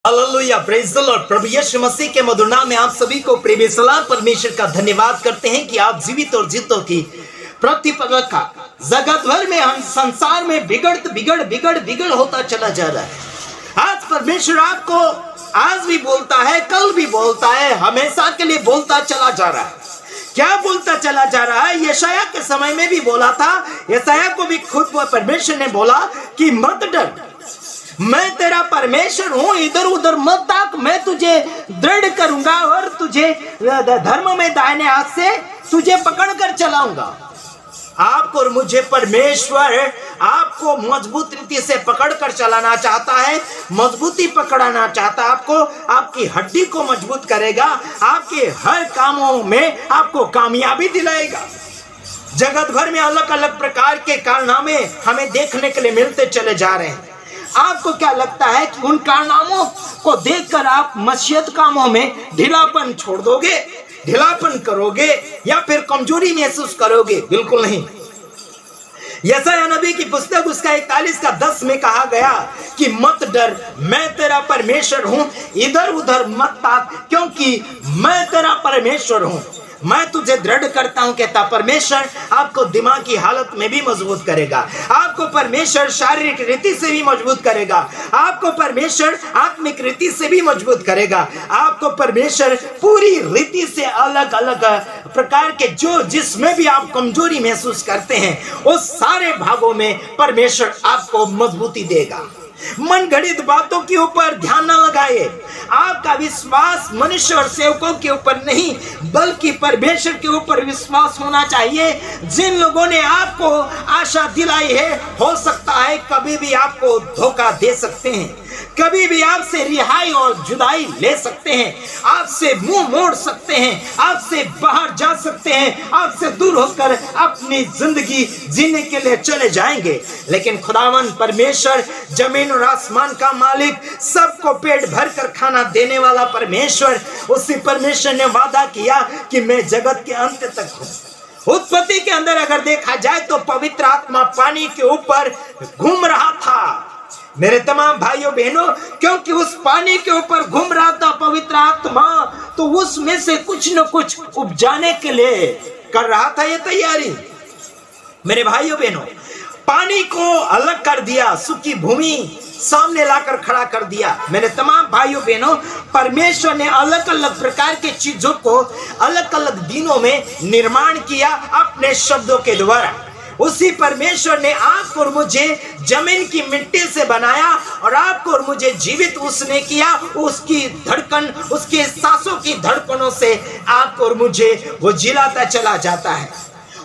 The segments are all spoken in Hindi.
Hallelujah, praise the lord. प्रभु यीशु मसीह के मधुर नाम में आप सभी को प्रेम सलाम। परमेश्वर का धन्यवाद करते हैं कि आप जीवित और जितों की प्रतिपदा का जगत भर में हम संसार में बिगड़ होता चला जा रहा है। आज परमेश्वर आपको आज भी बोलता है, कल भी बोलता है, हमेशा के लिए बोलता चला जा रहा है। क्या बोलता चला जा रहा है? यशाया के समय में भी बोला था। यशाया को भी खुद परमेश्वर ने बोला कि मत डर, मैं तेरा परमेश्वर हूं, इधर उधर मत ताक, मैं तुझे दृढ़ करूंगा और तुझे धर्म में दाहिने हाथ से तुझे पकड़ कर चलाऊंगा। आपको और मुझे परमेश्वर आपको मजबूत रीति से पकड़ कर चलाना चाहता है, मजबूती पकड़ाना चाहता है आपको। आपकी हड्डी को मजबूत करेगा, आपके हर कामों में आपको कामयाबी दिलाएगा। जगत भर में अलग अलग प्रकार के कारनामे हमें देखने के लिए मिलते चले जा रहे हैं। आपको क्या लगता है कि उन कारनामों को देखकर आप मसीहत कामों में ढीलापन छोड़ दोगे, ढीलापन करोगे या फिर कमजोरी महसूस करोगे? बिल्कुल नहीं। यशाया नबी की पुस्तक उसका 41:10 में कहा गया कि मत डर, मैं तेरा परमेश्वर हूं, इधर उधर मत ताक, क्योंकि मैं तेरा परमेश्वर हूं, मैं तुझे दृढ़ करता हूं। कहता परमेश्वर आपको दिमाग की हालत में भी मजबूत करेगा, आपको परमेश्वर शारीरिक रीति से भी मजबूत करेगा, आपको परमेश्वर आत्मिक रीति से भी मजबूत करेगा, आपको परमेश्वर पूरी रीति से अलग अलग प्रकार के जो जिसमें भी आप कमजोरी महसूस करते हैं उस सारे भागों में परमेश्वर आपको मजबूती देगा। मन घड़ित बातों के ऊपर ध्यान न लगाए। आपका विश्वास मनुष्य और सेवकों के ऊपर नहीं बल्कि परमेश्वर के ऊपर विश्वास होना चाहिए। जिन लोगों ने आपको आशा दिलाई है, हो सकता है कभी भी आपको धोखा दे सकते हैं, कभी भी आपसे रिहाई और जुदाई ले सकते हैं, आपसे मुंह मोड़ सकते हैं, आपसे बाहर जा सकते हैं, आपसे दूर होकर अपनी जिंदगी जीने के लिए चले जाएंगे। लेकिन खुदावन परमेश्वर जमीन और आसमान का मालिक, सबको पेट भर कर खाना देने वाला परमेश्वर, उसी परमेश्वर ने वादा किया कि मैं जगत के अंत तक हूं। उत्पत्ति के अंदर अगर देखा जाए तो पवित्र आत्मा पानी के ऊपर घूम रहा था मेरे तमाम भाइयों बहनों, क्योंकि उस पानी के ऊपर घूम रहा था पवित्र आत्मा, तो उसमें से कुछ न कुछ उपजाने के लिए कर रहा था ये तैयारी। मेरे भाइयों बहनों, पानी को अलग कर दिया, सूखी भूमि सामने लाकर खड़ा कर दिया। मेरे तमाम भाइयों बहनों, परमेश्वर ने अलग अलग प्रकार के चीजों को अलग अलग दिनों में निर्माण किया अपने शब्दों के द्वारा। उसी परमेश्वर ने आपको और मुझे जमीन की मिट्टी से बनाया और आपको और मुझे जीवित उसने किया। उसकी धड़कन, उसके सांसों की धड़कनों से आपको और मुझे वो जिलाता चला जाता है।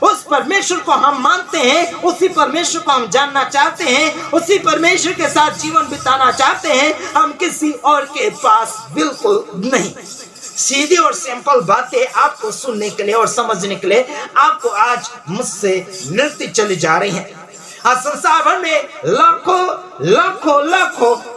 उस परमेश्वर को हम मानते हैं, उसी परमेश्वर को हम जानना चाहते हैं, उसी परमेश्वर के साथ जीवन बिताना चाहते हैं, हम किसी और के पास बिल्कुल नहीं। सीधी और सिंपल बातें आपको सुनने के लिए और समझने के लिए आपको आज मुझसे मिलती चली जा रही हैं। आज संसार भर में लाखों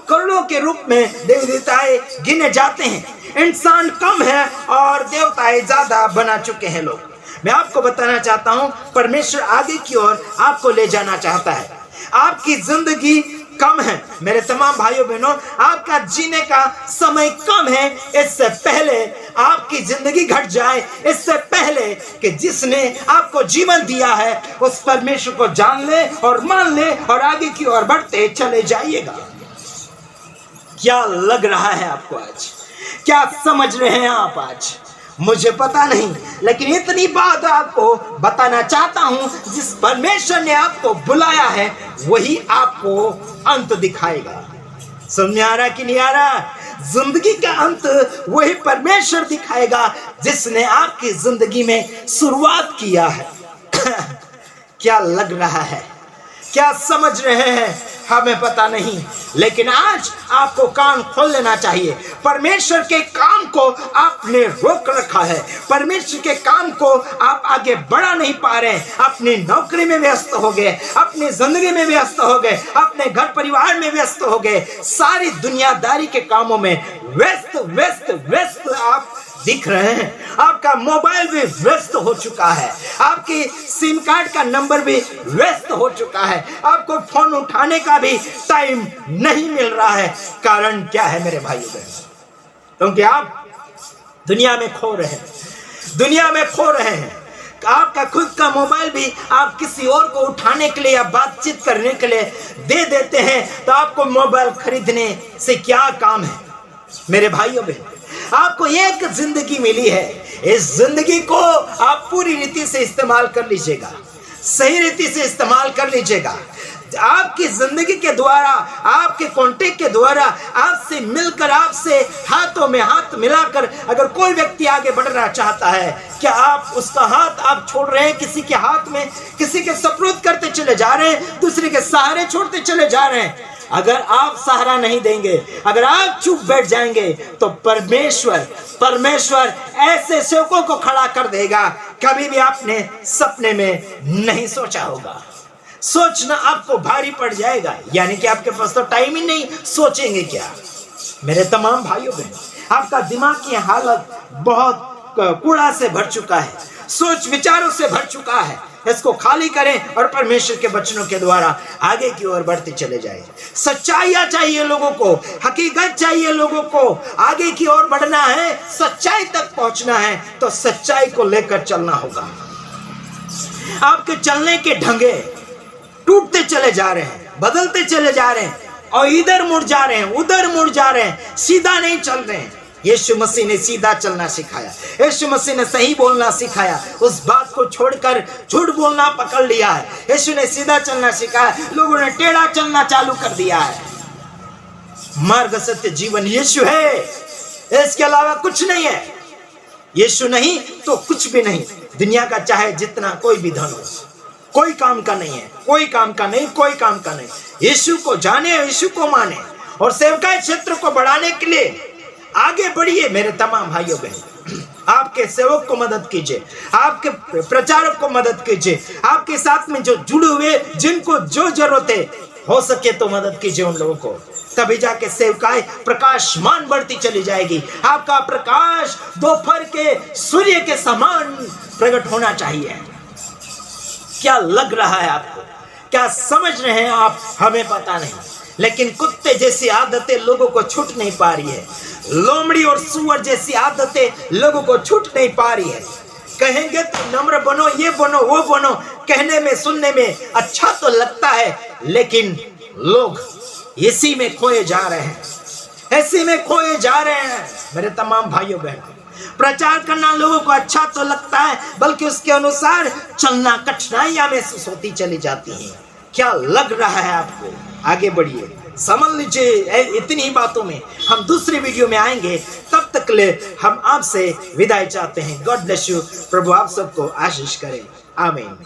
करोड़ों के रूप में देवी देवताएं गिने जाते हैं। इंसान कम है और देवताएं ज्यादा बना चुके हैं लोग। मैं आपको बताना चाहता हूं, परमेश्वर आगे की ओर आपको ले जाना चाहता है। आपकी जिंदगी कम है मेरे तमाम भाइयों बहनों, आपका जीने का समय कम है। इससे पहले आपकी जिंदगी घट जाए, इससे पहले कि जिसने आपको जीवन दिया है उस परमेश्वर को जान ले और मान ले और आगे की ओर बढ़ते चले जाइएगा। क्या लग रहा है आपको आज? क्या समझ रहे हैं आप आज? मुझे पता नहीं, लेकिन इतनी बात आपको बताना चाहता हूं, जिस परमेश्वर ने आपको बुलाया है वही आपको अंत दिखाएगा। समझ आ रहा कि नहीं आ रहा? जिंदगी का अंत वही परमेश्वर दिखाएगा जिसने आपकी जिंदगी में शुरुआत किया है। क्या लग रहा है? क्या समझ रहे हैं? हमें पता नहीं, लेकिन आज आपको कान खोल लेना चाहिए। परमेश्वर के काम को आपने रोक रखा है, परमेश्वर के काम को आप आगे बढ़ा नहीं पा रहे हैं। अपनी नौकरी में व्यस्त हो गए, अपनी जिंदगी में व्यस्त हो गए, अपने घर परिवार में व्यस्त हो गए, सारी दुनियादारी के कामों में व्यस्त आप दिख रहे हैं, आपका मोबाइल भी व्यस्त हो चुका है, आपकी सिम कार्ड का नंबर भी व्यस्त हो चुका है, आपको फोन उठाने का भी टाइम नहीं मिल रहा है। कारण क्या है मेरे भाइयों बहनों? क्योंकि आप दुनिया में खो रहे हैं, दुनिया में खो रहे हैं। आपका खुद का मोबाइल भी आप किसी और को उठाने के लिए या बातचीत करने के लिए दे देते हैं, तो आपको मोबाइल खरीदने से क्या काम है मेरे भाइयों बहनों? आपको एक जिंदगी मिली है, इस जिंदगी को आप पूरी रीति से इस्तेमाल कर लीजिएगा, सही रीति से इस्तेमाल कर लीजिएगा। आपकी जिंदगी के द्वारा, आपके कांटेक्ट के द्वारा, आपसे मिलकर, आपसे हाथों में हाथ मिलाकर अगर कोई व्यक्ति आगे बढ़ना चाहता है, क्या आप उसका हाथ आप छोड़ रहे हैं किसी के हाथ में? किसी के सपुर्द करते चले जा रहे हैं, दूसरे के सहारे छोड़ते चले जा रहे हैं। अगर आप सहारा नहीं देंगे, अगर आप चुप बैठ जाएंगे, तो परमेश्वर ऐसे सेवकों को खड़ा कर देगा कभी भी आपने सपने में नहीं सोचा होगा। सोचना आपको भारी पड़ जाएगा, यानी कि आपके पास तो टाइम ही नहीं, सोचेंगे क्या? मेरे तमाम भाइयों बहनों, आपका दिमाग की हालत बहुत कूड़ा से भर चुका है, सोच विचारों से भर चुका है। इसको खाली करें और परमेश्वर के वचनों के द्वारा आगे की ओर बढ़ते चले जाएं। सच्चाइयां चाहिए लोगों को, हकीकत चाहिए लोगों को। आगे की ओर बढ़ना है, सच्चाई तक पहुंचना है, तो सच्चाई को लेकर चलना होगा। आपके चलने के ढंगे टूटते चले जा रहे हैं, बदलते चले जा रहे हैं, और इधर मुड़ जा रहे हैं, उधर मुड़ जा रहे हैं, सीधा नहीं चल रहे हैं। यीशु मसीह ने सीधा चलना सिखाया, यीशु मसीह ने सही बोलना सिखाया, उस बात को छोड़कर झूठ बोलना पकड़ लिया है। यीशु ने सीधा चलना सिखाया, लोगों ने टेढ़ा चलना चालू कर दिया है। मार्ग, सत्य, जीवन यीशु है, इसके अलावा कुछ नहीं है। यीशु नहीं तो कुछ भी नहीं। दुनिया का चाहे जितना कोई भी धन हो, कोई काम का नहीं है, कोई काम का नहीं, कोई काम का नहीं। यीशु को जाने, यीशु को माने और सेवकाई क्षेत्र को बढ़ाने के लिए आगे बढ़िए मेरे तमाम भाइयों बहन। आपके सेवक को मदद कीजिए, आपके प्रचारक को मदद कीजिए, आपके साथ में जो जुड़े हुए जिनको जो जरूरत है हो सके तो मदद कीजिए उन लोगों को। तभी जाके सेवकाई प्रकाशमान बढ़ती चली जाएगी। आपका प्रकाश दोपहर के सूर्य के समान प्रकट होना चाहिए। क्या लग रहा है आपको? क्या समझ रहे हैं आप? हमें पता नहीं, लेकिन कुत्ते जैसी आदतें लोगों को छूट नहीं पा रही है। लोमड़ी और सुअर जैसी आदतें लोगों को छूट नहीं पा रही है। कहेंगे तो नम्र बनो, ये बनो, वो बनो, कहने में सुनने में अच्छा तो लगता है, लेकिन लोग इसी में खोए जा रहे हैं, इसी में खोए जा रहे हैं मेरे तमाम भाइयों बहनों। प्रचार करना लोगों को अच्छा तो लगता है, बल्कि उसके अनुसार चलना कठिनाइयां महसूस होती चली जाती हैं। क्या लग रहा है आपको? आगे बढ़िए, समझ लीजिए। इतनी बातों में हम दूसरी वीडियो में आएंगे। तब तक ले हम आपसे विदाई चाहते हैं। God bless you. प्रभु आप सबको आशीष करे। आमीन।